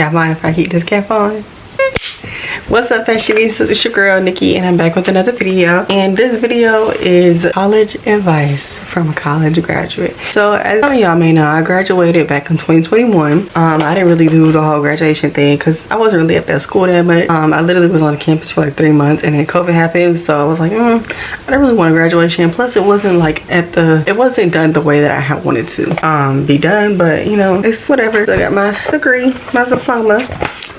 Y'all mind if I keep this cap on? What's up, fashionistas? It's your girl Nikki, and I'm back with another video. And this video is college advice from a college graduate. So as some of y'all may know, I graduated back in 2021. I didn't really do the whole graduation thing because I wasn't really at that school that much. I literally was on campus for like 3 months, and then COVID happened. So I was like, I don't really want a graduation. Plus, it wasn't like it wasn't done the way that I had wanted to be done. But you know, it's whatever. So I got my degree, my diploma.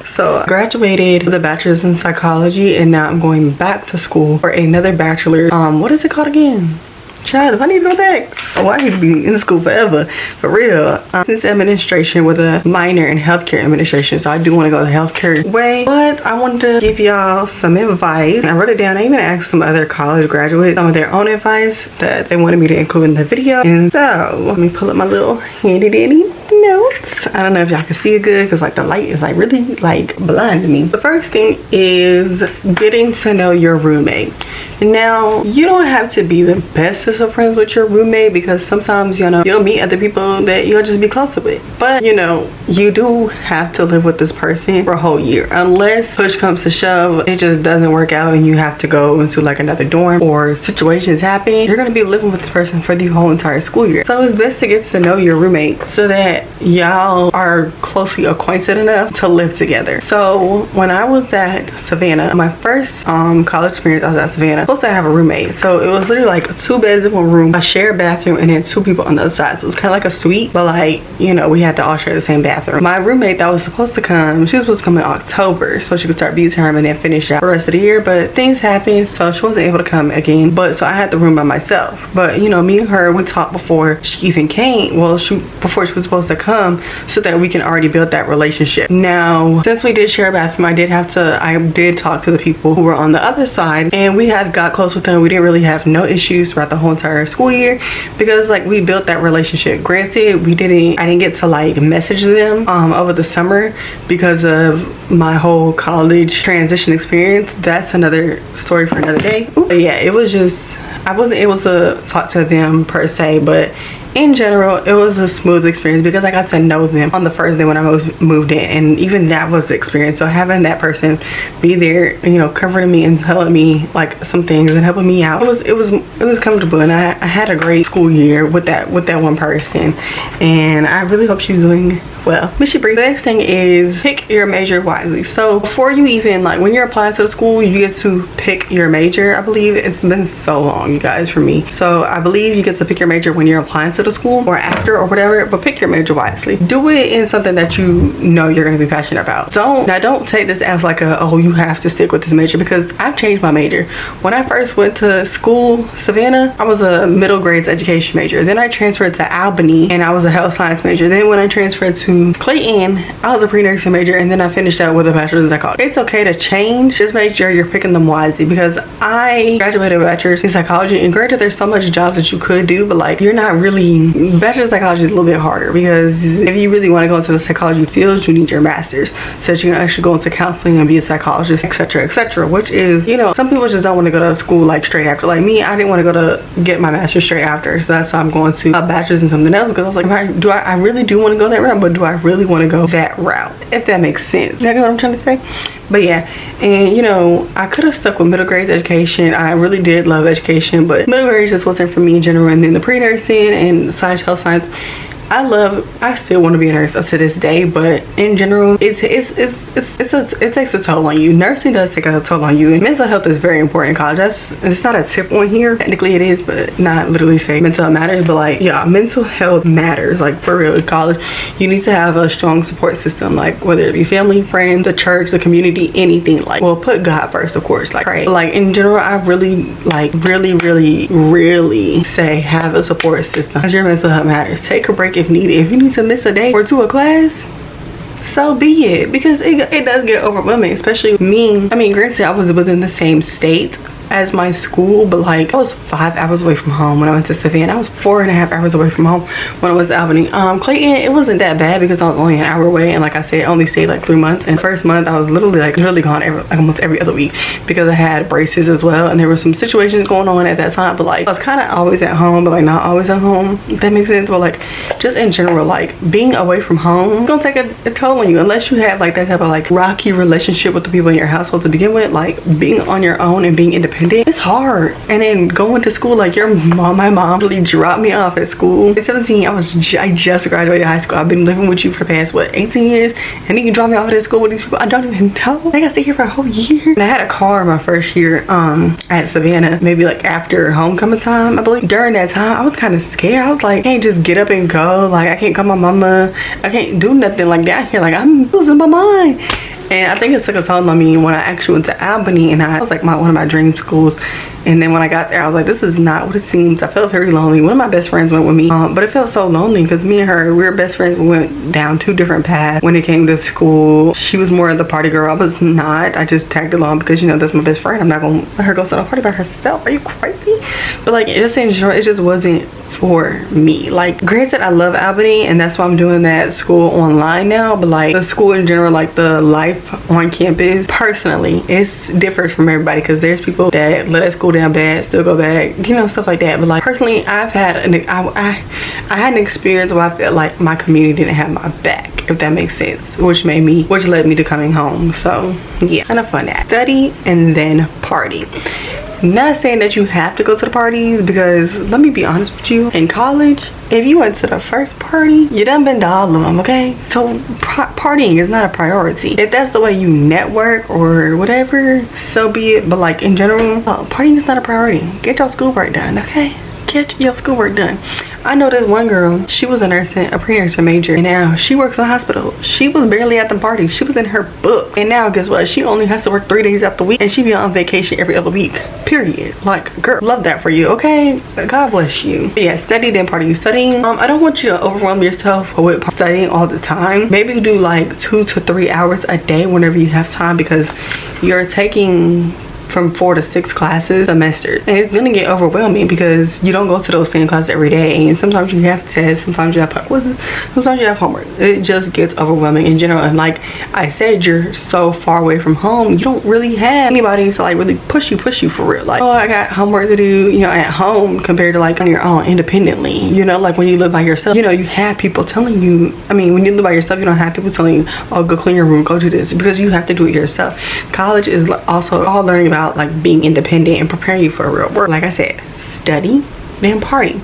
So I graduated with a bachelor's in psychology, and now I'm going back to school for another bachelor. What is it called again? Child, if I need to go back, I need to be in school forever, for real. Business administration with a minor in healthcare administration, so I do want to go the healthcare way. But I wanted to give y'all some advice. I wrote it down. I even asked some other college graduates some of their own advice that they wanted me to include in the video. And so let me pull up my little handy dandy notes. I don't know if y'all can see it good because like the light is like really like blinding me. The first thing is getting to know your roommate. Now, you don't have to be the bestest of friends with your roommate because sometimes, you know, you'll meet other people that you'll just be closer with. But, you know, you do have to live with this person for a whole year. Unless push comes to shove, it just doesn't work out and you have to go into like another dorm or situations happen. You're going to be living with this person for the whole entire school year. So it's best to get to know your roommate so that y'all are closely acquainted enough to live together. So when I was at Savannah, my first college experience, I was at Savannah. I have a roommate, so it was literally like 2 beds in one room, a shared bathroom, and then 2 people on the other side. So it was kind of like a suite, but like, you know, we had to all share the same bathroom. My roommate that was supposed to come, she was supposed to come in October so she could start B term and then finish out the rest of the year, but things happened, so she wasn't able to come again. But so I had the room by myself. But you know, me and her, we talked before she even came. Well, before she was supposed to come, so that we can already build that relationship. Now, since we did share a bathroom, I did talk to the people who were on the other side, and we had got close with them. We didn't really have no issues throughout the whole entire school year because like we built that relationship. Granted, I didn't get to like message them over the summer because of my whole college transition experience. That's another story for another day. But yeah, it was just, I wasn't able to talk to them per se, but in general, it was a smooth experience because I got to know them on the first day when I was moved in, and even that was the experience. So having that person be there, you know, comforting me and telling me like some things and helping me out, it was comfortable, and I had a great school year with that one person, and I really hope she's doing well. But the next thing is pick your major wisely. So before you even, like when you're applying to the school, you get to pick your major. I believe it's been so long, you guys, for me. So I believe you get to pick your major when you're applying to the school or after or whatever, but pick your major wisely. Do it in something that you know you're going to be passionate about. Don't take this as like oh, you have to stick with this major, because I've changed my major. When I first went to school, Savannah, I was a middle grades education major. Then I transferred to Albany and I was a health science major. Then when I transferred to Clayton, I was a pre-nursing major, and then I finished out with a bachelor's in psychology. It's okay to change, just make sure you're picking them wisely, because I graduated with a bachelor's in psychology, and granted there's so much jobs that you could do, but like you're not really, bachelor's in psychology is a little bit harder, because if you really want to go into the psychology field, you need your master's so that you can actually go into counseling and be a psychologist, etc., etc., which is, you know, some people just don't want to go to school like straight after. Like me, I didn't want to go to get my master's straight after, so that's why I'm going to a bachelor's in something else, because I was like, I really do want to go that route, but do I really want to go that route, if that makes sense? You know what I'm trying to say? But yeah, and you know, I could have stuck with middle grades education. I really did love education, but middle grades just wasn't for me in general. And then the pre-nursing and health science, I still want to be a nurse up to this day, but in general, it takes a toll on you. Nursing does take a toll on you, and mental health is very important in college. It's not a tip on here. Technically it is, but not literally say mental health matters, but like, yeah, mental health matters, like for real. In college, you need to have a strong support system, like whether it be family, friends, the church, the community, anything. Like, well, put God first, of course, like, right? Like in general, I really say have a support system, because your mental health matters. Take a break if needed. If you need to miss a day or 2 of class, so be it, because it does get overwhelming, especially me. I mean, granted, I was within the same state as my school, but like I was 5 hours away from home when I went to Savannah. I was 4.5 hours away from home when I went to Albany. Clayton, it wasn't that bad because I was only an hour away, and like I said, I only stayed like 3 months. And first month I was literally gone almost every other week because I had braces as well, and there were some situations going on at that time. But like I was kind of always at home, but like not always at home, if that makes sense. But like just in general, like being away from home, it's gonna take a toll on you unless you have like that type of like rocky relationship with the people in your household to begin with. Like being on your own and being independent, it's hard. And then going to school, like my mom really dropped me off at school at 17. I just graduated high school. I've been living with you for the past what, 18 years, and then you drop me off at school with these people I don't even know. I gotta stay here for a whole year. And I had a car my first year at Savannah, maybe like after homecoming time, I believe. During that time I was kind of scared. I was like, I can't just get up and go. Like I can't call my mama, I can't do nothing like down here. Like I'm losing my mind. And I think it took a toll on me when I actually went to Albany, and I was like one of my dream schools. And then when I got there, I was like, this is not what it seems. I felt very lonely. One of my best friends went with me, but it felt so lonely because me and her, we were best friends. We went down 2 different paths when it came to school. She was more of the party girl. I was not. I just tagged along because, you know, that's my best friend. I'm not gonna let her go to a party by herself. Are you crazy? But like, just in short, it just wasn't for me. Like granted, I love Albany, and that's why I'm doing that school online now, but like the school in general, like the life on campus, personally, it's different from everybody because there's people that let that school down bad, still go back, you know, stuff like that. But like personally, I've had I had an experience where I felt like my community didn't have my back, if that makes sense, which led me to coming home. So yeah, enough on that. Study and then party. Not saying that you have to go to the parties, because let me be honest with you, in college, if you went to the first party, you done been to all of them, okay? So partying is not a priority. If that's the way you network or whatever, so be it. But like in general, partying is not a priority. Get your schoolwork done, okay? Get your schoolwork done. I know this one girl, she was a pre-nursing major, and now she works in a hospital. She was barely at the parties. She was in her book. And now guess what? She only has to work 3 days out the week, and she be on vacation every other week, period. Like, girl, love that for you, okay? God bless you. But yeah, study then party. Studying, I don't want you to overwhelm yourself with studying all the time. Maybe do like 2 to 3 hours a day whenever you have time, because you're taking from 4 to 6 classes a semester, and it's gonna get overwhelming because you don't go to those same classes every day, and sometimes you have tests, sometimes you have homework. It just gets overwhelming in general. And like I said, you're so far away from home, you don't really have anybody to like really push you for real. Like, oh, I got homework to do, you know, at home, compared to like on your own independently. You know, like when you live by yourself, you know, you have people telling you, I mean, when you live by yourself, you don't have people telling you, oh, go clean your room, go do this, because you have to do it yourself. College is also all learning about like being independent and preparing you for real work. Like I said, study then party.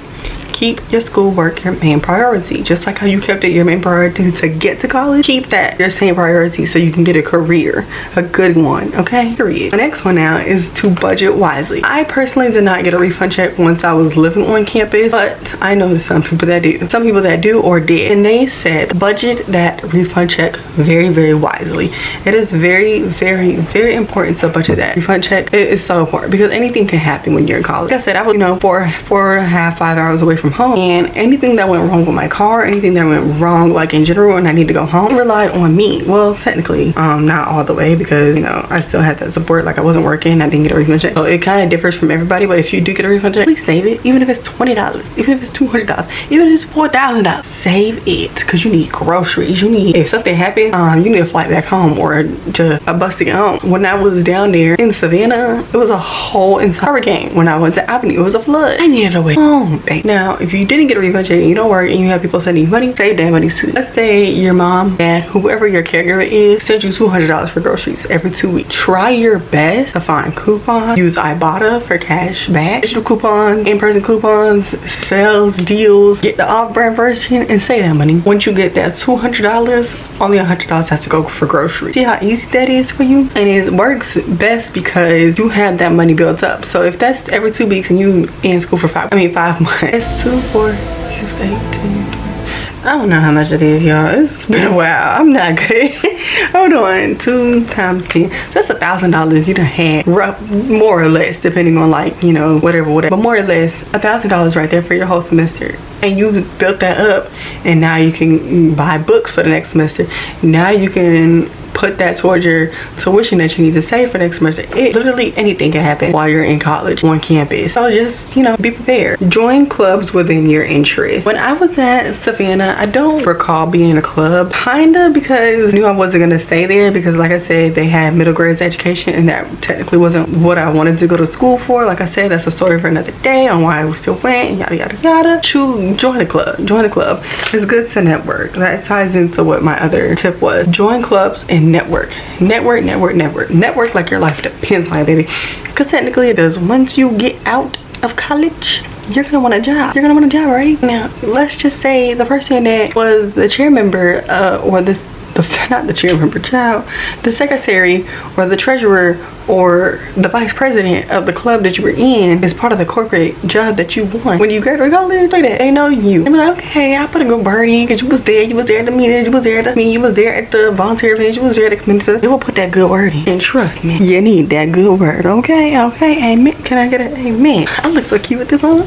Keep your schoolwork your main priority, just like how you kept it your main priority to get to college. Keep that your same priority so you can get a career, a good one, okay? Period. The next one now is to budget wisely. I personally did not get a refund check once I was living on campus, but I know some people that do. Some people that do or did, and they said budget that refund check very, very wisely. It is very, very, very important to budget that refund check. It is so important because anything can happen when you're in college. Like I said, I was, you know, 4.5, 5 hours away from home, and anything that went wrong with my car, anything that went wrong like in general, and I need to go home, relied on me. Well, technically not all the way, because you know I still had that support. Like I wasn't working, I didn't get a refund check, so it kind of differs from everybody. But if you do get a refund check, please save it. Even if it's $20, even if it's $200, even if it's $4,000, save it, because you need groceries. You need, if something happens, you need a flight back home or to a bus to get home. When I was down there in Savannah, it was a whole entire hurricane. When I went to Albany, it was a flood. I needed a way home, babe. Now if you didn't get a refund check and you don't work and you have people sending you money, save that money too. Let's say your mom, dad, whoever your caregiver is, sends you $200 for groceries every 2 weeks. Try your best to find coupons. Use Ibotta for cash back, digital coupons, in-person coupons, sales, deals. Get the off-brand version and save that money. Once you get that $200, only $100 has to go for groceries. See how easy that is for you? And it works best because you have that money built up. So if that's every 2 weeks and you in school for 5 months, it's 2, 4, 6, 8, 10, 20. I don't know how much it is, y'all. It's been a while. I'm not good. Hold on. 2 times 10. That's $1,000 you done had, more or less, depending on like, you know, whatever. But more or less, $1,000 right there for your whole semester. And you built that up, and now you can buy books for the next semester. Now you can put that towards your tuition that you need to save for next semester. Literally anything can happen while you're in college on campus. So just, you know, be prepared. Join clubs within your interest. When I was at Savannah, I don't recall being in a club, kinda, because I knew I wasn't gonna stay there, because like I said, they had middle grades education, and that technically wasn't what I wanted to go to school for. Like I said, that's a story for another day on why I still went, and yada yada yada. Join the club. Join the club. It's good to network. That ties into what my other tip was. Join clubs and network. Network like your life depends on it, baby. Because technically it does. Once you get out of college, you're gonna want a job. You're gonna want a job, right? Now, let's just say the person that was the chair member, or not the chair member, child, the secretary or the treasurer or the vice president of the club that you were in is part of the corporate job that you want. When you graduate college, like that, they know you. They be like, okay, I put a good word in because you was there at the meetings, you was there at the meeting, you was there at the volunteer events, you was there at the community. They will put that good word in. And trust me, you need that good word, okay? Okay, amen. Can I get an amen? I look so cute with this on.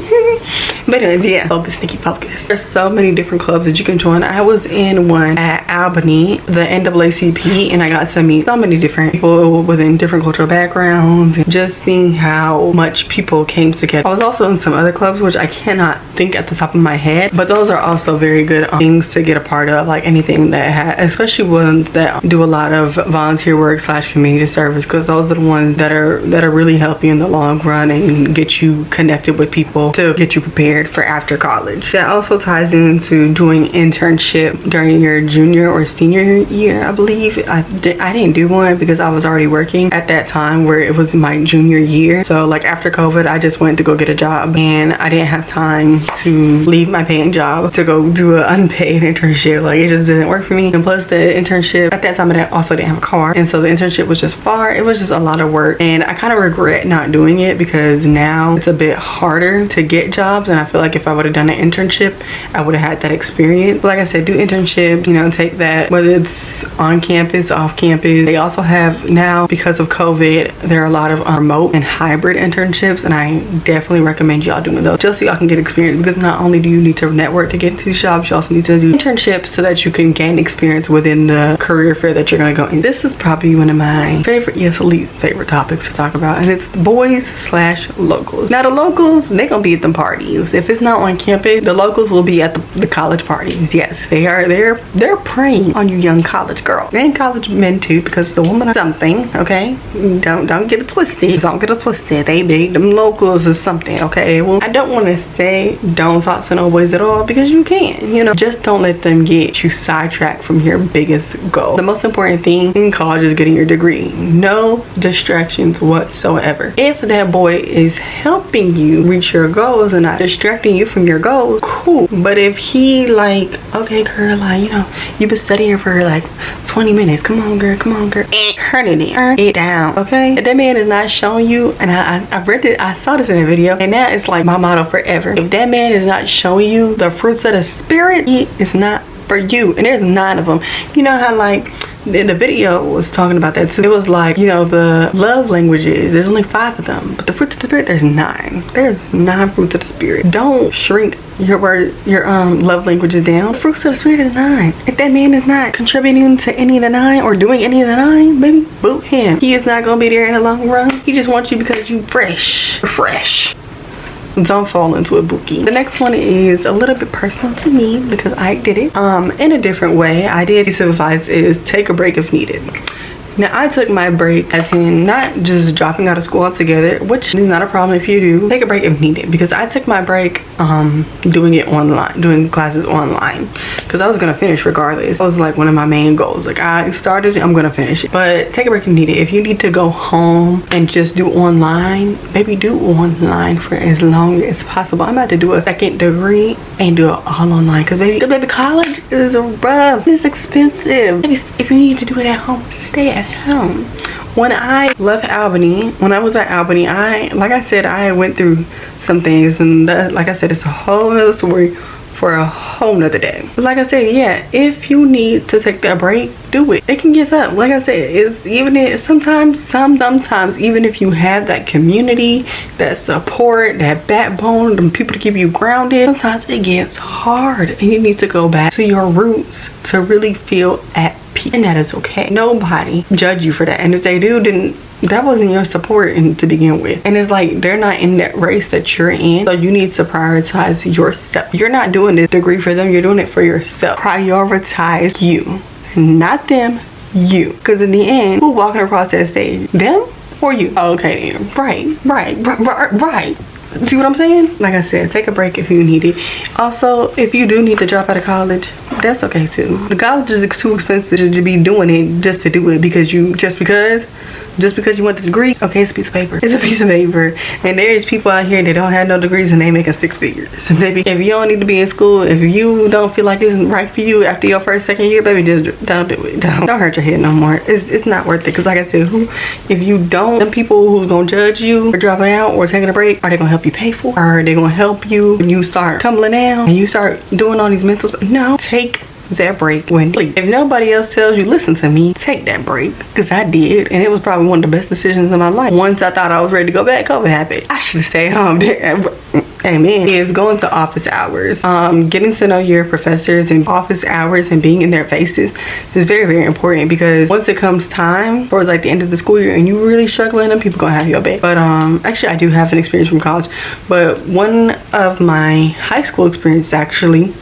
But anyways, yeah, focus, Nikki, focus. There's so many different clubs that you can join. I was in one at Albany, the NAACP, and I got to meet so many different people within different cultural backgrounds, and just seeing how much people came together. I was also in some other clubs which I cannot think at the top of my head, but those are also very good things to get a part of, like anything that especially ones that do a lot of volunteer work / community service, because those are the ones that are really help you in the long run and get you connected with people to get you prepared for after college. That also ties into doing internship during your junior or senior year, I believe. I didn't do one because I was already working at that time where it was my junior year. So like after COVID, I just went to go get a job, and I didn't have time to leave my paying job to go do an unpaid internship. Like it just didn't work for me. And plus the internship at that time, I also didn't have a car, and so the internship was just far. It was just a lot of work, and I kind of regret not doing it because now it's a bit harder to get jobs, and I feel like if I would have done an internship, I would have had that experience. But like I said, do internships, you know, take that, whether it's on campus, off campus. They also have now, because of COVID, there are a lot of remote and hybrid internships, and I definitely recommend y'all doing those just so y'all can get experience, because not only do you need to network to get into these jobs, you also need to do internships so that you can gain experience within the career fair that you're going to go in. This is probably one of my favorite, yes, least favorite topics to talk about, and it's boys / locals. Now the locals, they gonna be at them parties. If it's not on campus, the locals will be at the college parties. Yes, they're preying on you young college girls and college men too, because the woman is something, okay? Don't get it twisted. Don't get it twisted. Them locals is something, okay? Well, I don't want to say don't talk to no boys at all, because you can, you know. Just don't let them get you sidetracked from your biggest goal. The most important thing in college is getting your degree. No distractions whatsoever. If that boy is helping you reach your goals and not distracting you from your goals, cool. But if he like, okay girl, like, you know, you've been studying for like 20 minutes, come on girl, turn it down, okay? If that man is not showing you, and I read it, I saw this in a video, and that is like my motto forever. If that man is not showing you the fruits of the spirit, he is not for you. And there's 9 of them. You know how like the video was talking about that too. It was like, you know, the love languages, there's only 5 of them, but the fruits of the spirit, there's 9. There's 9 fruits of the spirit. Don't shrink your love languages down. The fruits of the spirit is 9. If that man is not contributing to any of the 9 or doing any of the 9, baby, boot him. He is not gonna be there in the long run. He just wants you because you fresh. Don't fall into a bookie. The next one is a little bit personal to me because I did it in a different way. I did. Piece of advice is take a break if needed. Now I took my break as in not just dropping out of school altogether, which is not a problem if you do. Take a break if needed, because I took my break doing it online, doing classes online, because I was gonna finish regardless. That was like one of my main goals. Like I started it, I'm gonna finish it. But take a break if needed. If you need to go home and just do online, baby, do online for as long as possible. I'm about to do a 2nd degree and do it all online, because baby, college is rough. It's expensive. If you need to do it at home, stay at home. When I left Albany, when I was at Albany, like I said, I went through some things, and like I said, it's a whole nother story for a whole nother day. But like I said, yeah, if you need to take that break, do it. It can get tough. Like I said, it's sometimes even if you have that community, that support, that backbone, them people to keep you grounded, sometimes it gets hard, and you need to go back to your roots to really feel at repeat, and that is okay. Nobody judge you for that, and if they do, then that wasn't your support to begin with. And it's like they're not in that race that you're in, so you need to prioritize yourself. You're not doing this degree for them, you're doing it for yourself. Prioritize you, not them, you. Because in the end, who walking across that stage, them or you? Okay then, right. See what I'm saying? Like I said, take a break if you need it. Also, if you do need to drop out of college, that's okay too. The college is too expensive to be doing it just to do it because you want the degree. Okay, it's a piece of paper. It's a piece of paper. And there's people out here that don't have no degrees and they making 6 figures. So baby, if you don't need to be in school, if you don't feel like it's right for you after your first, second year, baby, just don't do it. Don't hurt your head no more. It's not worth it. Because like I said, if you don't, the people who's gonna judge you for dropping out or taking a break, are they gonna help you pay for it? Are they gonna help you when you start tumbling down and you start doing all these mental stuff? No, take that break when please. If nobody else tells you, listen to me, take that break, because I did, and it was probably one of the best decisions of my life. Once I thought I was ready to go back, COVID happened. I should have stayed home. Amen. Is going to office hours, getting to know your professors and office hours and being in their faces is very, very important, because once it comes time for like the end of the school year and you really struggling, then people gonna have your back. But actually I do have an experience from college, but one of my high school experiences, actually,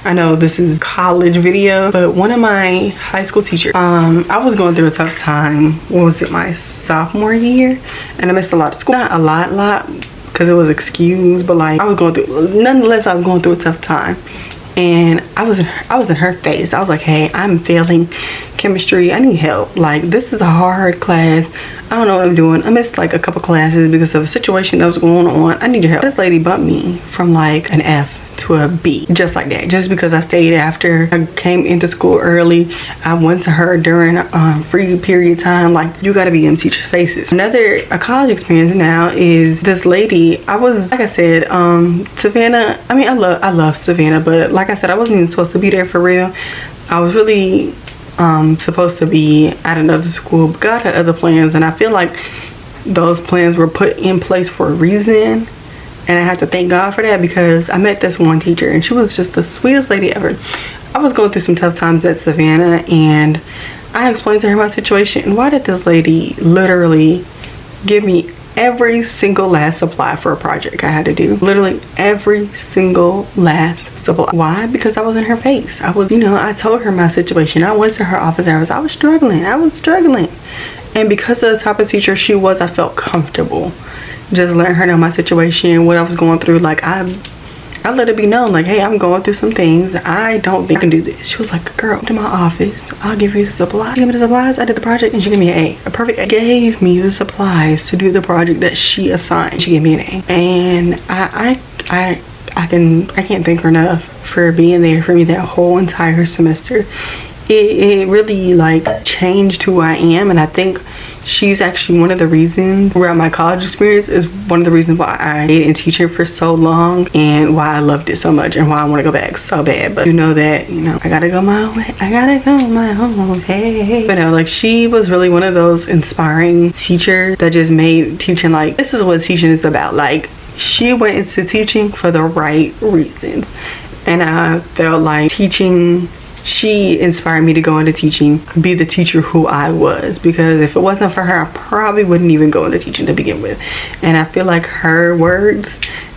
I know this is college video, but one of my high school teachers, I was going through a tough time. What was it, my sophomore year? And I missed a lot of school. Not a lot, because it was excused, but like I was going through, nonetheless, I was going through a tough time. And I was in her face. I was like, hey, I'm failing chemistry. I need help. Like, this is a hard class. I don't know what I'm doing. I missed like a couple classes because of a situation that was going on. I need your help. This lady bumped me from like an F to a B, just like that, just because I stayed after I came into school early. I went to her during free period time. Like, you got to be in teachers' faces. Another college experience now is this lady. I was, like I said, Savannah, I mean, I love Savannah, but like I said, I wasn't even supposed to be there for real. I was really supposed to be at another school, but God had other plans, and I feel like those plans were put in place for a reason. And I have to thank God for that, because I met this one teacher and she was just the sweetest lady ever. I was going through some tough times at Savannah, and I explained to her my situation. And why did this lady literally give me every single last supply for a project I had to do? Literally every single last supply. Why? Because I was in her face. I was, I told her my situation. I went to her office hours. I was struggling. And because of the type of teacher she was, I felt comfortable just letting her know my situation, what I was going through. Like, I let it be known, like, hey, I'm going through some things. I don't think I can do this. She was like, girl, come to my office. I'll give you the supplies. She gave me the supplies. I did the project and she gave me an A. A perfect A. Gave me the supplies to do the project that she assigned. She gave me an A. And I can't thank her enough for being there for me that whole entire semester. It really like changed who I am, and I think she's actually one of the reasons throughout my college experience is one of the reasons why I stayed in teaching for so long, and why I loved it so much, and why I want to go back so bad. But I gotta go my way. I gotta go my own way. But no, like, she was really one of those inspiring teachers that just made teaching, like, this is what teaching is about. Like, she went into teaching for the right reasons, and I felt like teaching, she inspired me to go into teaching, be the teacher who I was, because if it wasn't for her, I probably wouldn't even go into teaching to begin with. And I feel like her words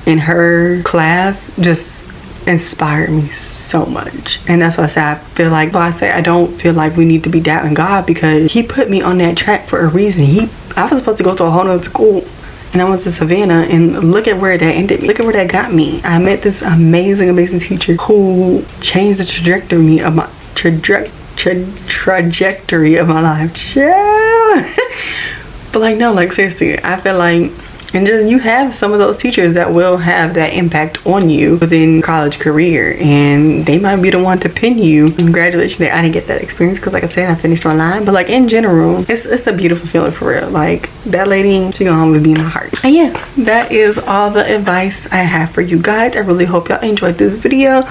in her class just inspired me so much. And that's why I say I don't feel like we need to be doubting God, because he put me on that track for a reason. I was supposed to go to a whole nother school, and I went to Savannah, and look at where that ended me. Look at where that got me. I met this amazing teacher who changed the trajectory of my trajectory of my life. Yeah. But like, no, like, seriously, I feel like, and just, you have some of those teachers that will have that impact on you within college career, and they might be the one to pin you in graduation day. I didn't get that experience because, like I said, I finished online, but like, in general, it's a beautiful feeling for real. Like, that lady, she gonna always be in my heart. And yeah, that is all the advice I have for you guys. I really hope y'all enjoyed this video.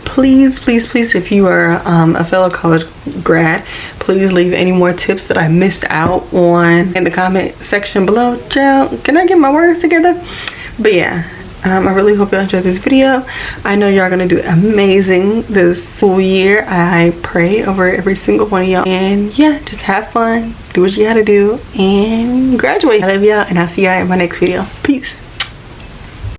Please, if you are a fellow college grad, please leave any more tips that I missed out on in the comment section below. Child, can I get my words together? But yeah, I really hope y'all enjoyed this video. I know y'all gonna do amazing this school year. I pray over every single one of y'all. And yeah, just have fun, do what you gotta do, and graduate. I love y'all, and I'll see y'all in my next video. Peace.